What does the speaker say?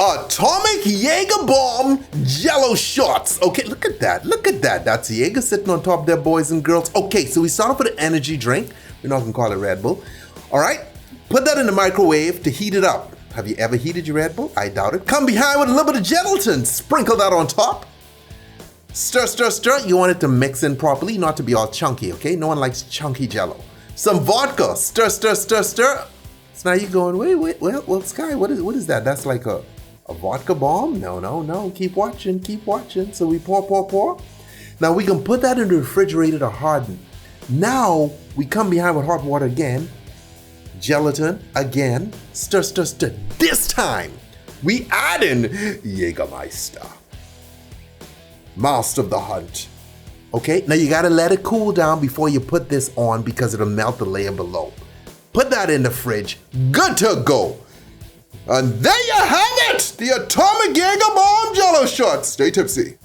Atomic jägerbomb Jello Shots. Okay, look at that. Look at that. That's Jaeger sitting on top there, boys and girls. Okay, so we start off with an energy drink. We're not gonna call it Red Bull. All right, put that in the microwave to heat it up. Have you ever heated your Red Bull? I doubt it. Come behind with a little bit of gelatin. Sprinkle that on top. Stir, stir, stir. You want it to mix in properly, not to be all chunky, okay? No one likes chunky Jello. Some vodka. Stir, stir, stir, stir. So now you're going, wait, well, Sky, what is that? That's like a vodka bomb? No. Keep watching. So we pour. Now we can put that in the refrigerator to harden. Now we come behind with hot water again. Gelatin again. Stir, stir, stir. This time we add in Jägermeister. Master of the hunt. Okay, now you gotta let it cool down before you put this on because it'll melt the layer below. Put that in the fridge. Good to go. And there you have it! The Atomic Jägerbomb Jello Shots. Stay tipsy.